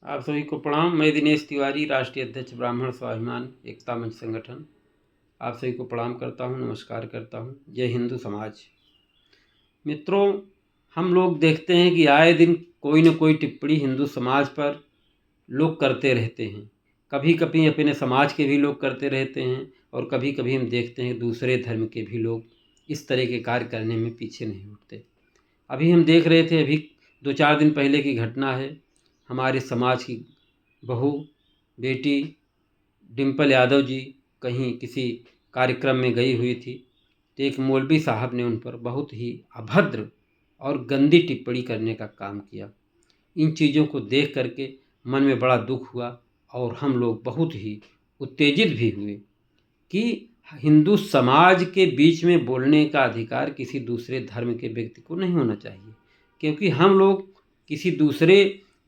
आप सभी को प्रणाम। मैं दिनेश तिवारी, राष्ट्रीय अध्यक्ष ब्राह्मण स्वाभिमान एकता मंच संगठन, आप सभी को प्रणाम करता हूं, नमस्कार करता हूं। जय हिंदू समाज। मित्रों, हम लोग देखते हैं कि आए दिन कोई न कोई टिप्पणी हिंदू समाज पर लोग करते रहते हैं। कभी कभी अपने समाज के भी लोग करते रहते हैं और कभी कभी हम देखते हैं दूसरे धर्म के भी लोग इस तरह के कार्य करने में पीछे नहीं उठते। अभी हम देख रहे थे, अभी 2-4 दिन पहले की घटना है। हमारे समाज की बहू बेटी डिम्पल यादव जी कहीं किसी कार्यक्रम में गई हुई थी, तो एक मौलवी साहब ने उन पर बहुत ही अभद्र और गंदी टिप्पणी करने का काम किया। इन चीज़ों को देख करके मन में बड़ा दुख हुआ और हम लोग बहुत ही उत्तेजित भी हुए कि हिंदू समाज के बीच में बोलने का अधिकार किसी दूसरे धर्म के व्यक्ति को नहीं होना चाहिए, क्योंकि हम लोग किसी दूसरे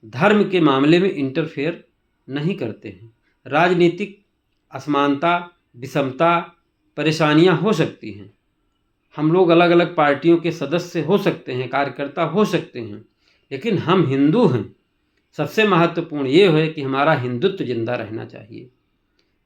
धर्म के मामले में इंटरफेयर नहीं करते हैं। राजनीतिक असमानता, विषमता, परेशानियां हो सकती हैं। हम लोग अलग अलग पार्टियों के सदस्य हो सकते हैं, कार्यकर्ता हो सकते हैं, लेकिन हम हिंदू हैं। सबसे महत्वपूर्ण ये है कि हमारा हिंदुत्व जिंदा रहना चाहिए।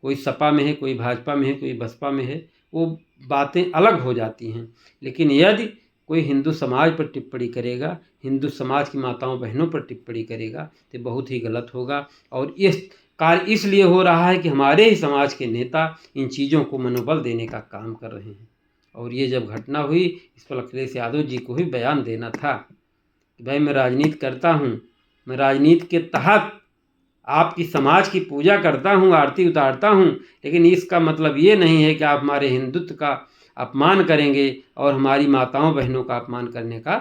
कोई सपा में है, कोई भाजपा में है, कोई बसपा में है, वो बातें अलग हो जाती हैं। लेकिन यदि कोई हिंदू समाज पर टिप्पणी करेगा, हिंदू समाज की माताओं बहनों पर टिप्पणी करेगा, तो बहुत ही गलत होगा। और इस कार्य इसलिए हो रहा है कि हमारे ही समाज के नेता इन चीज़ों को मनोबल देने का काम कर रहे हैं। और ये जब घटना हुई, इस पर अखिलेश यादव जी को भी बयान देना था कि भाई, मैं राजनीति करता हूँ, मैं राजनीति के तहत आपकी समाज की पूजा करता हूँ, आरती उतारता हूँ, लेकिन इसका मतलब ये नहीं है कि आप हमारे हिंदुत्व का अपमान करेंगे और हमारी माताओं बहनों का अपमान करने का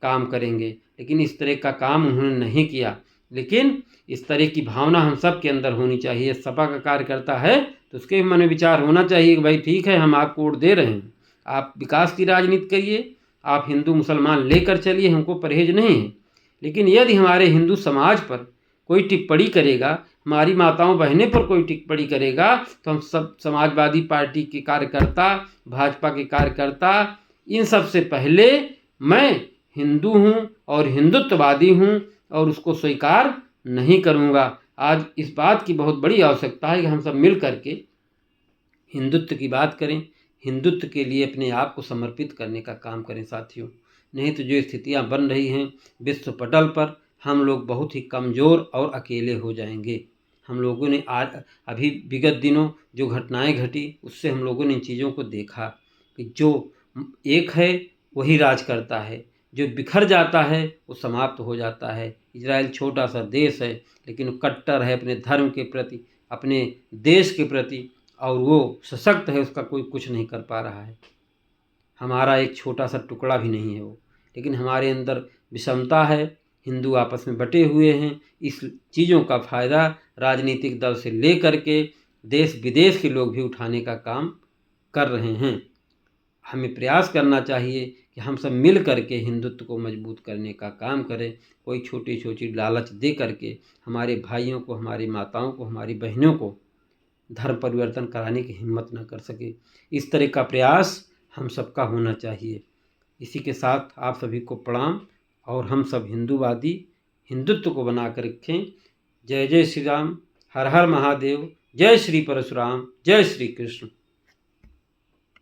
काम करेंगे। लेकिन इस तरह का काम उन्होंने नहीं किया। लेकिन इस तरह की भावना हम सब के अंदर होनी चाहिए। सपा का कार्यकर्ता है तो उसके मन में विचार होना चाहिए कि भाई ठीक है, हम आपको वोट दे रहे हैं, आप विकास की राजनीति करिए, आप हिंदू मुसलमान लेकर चलिए, हमको परहेज नहीं है। लेकिन यदि हमारे हिंदू समाज पर कोई टिप्पणी करेगा, हमारी माताओं बहनें पर कोई टिप्पणी करेगा, तो हम सब समाजवादी पार्टी के कार्यकर्ता, भाजपा के कार्यकर्ता, इन सब से पहले मैं हिंदू हूँ और हिंदुत्ववादी हूँ और उसको स्वीकार नहीं करूँगा। आज इस बात की बहुत बड़ी आवश्यकता है कि हम सब मिल करके हिंदुत्व की बात करें, हिंदुत्व के लिए अपने आप को समर्पित करने का काम करें साथियों। नहीं तो जो स्थितियाँ बन रही हैं विश्व पटल पर, हम लोग बहुत ही कमज़ोर और अकेले हो जाएंगे। हम लोगों ने आज अभी विगत दिनों जो घटनाएं घटी, उससे हम लोगों ने इन चीज़ों को देखा कि जो एक है वही राज करता है, जो बिखर जाता है वो समाप्त हो जाता है। इजराइल छोटा सा देश है, लेकिन वो कट्टर है अपने धर्म के प्रति, अपने देश के प्रति, और वो सशक्त है, उसका कोई कुछ नहीं कर पा रहा है। हमारा एक छोटा सा टुकड़ा भी नहीं है वो, लेकिन हमारे अंदर विषमता है, हिंदू आपस में बटे हुए हैं। इस चीज़ों का फ़ायदा राजनीतिक दल से ले करके देश विदेश के लोग भी उठाने का काम कर रहे हैं। हमें प्रयास करना चाहिए कि हम सब मिल करके हिंदुत्व को मजबूत करने का काम करें। कोई छोटी छोटी लालच दे करके हमारे भाइयों को, हमारी माताओं को, हमारी बहनों को धर्म परिवर्तन कराने की हिम्मत न कर सके। इस तरह का प्रयास हम सबका होना चाहिए। इसी के साथ आप सभी को प्रणाम, और हम सब हिंदूवादी हिंदुत्व को बना कर रखें। जय जय श्री राम, हर हर महादेव, जय श्री परशुराम, जय श्री कृष्ण।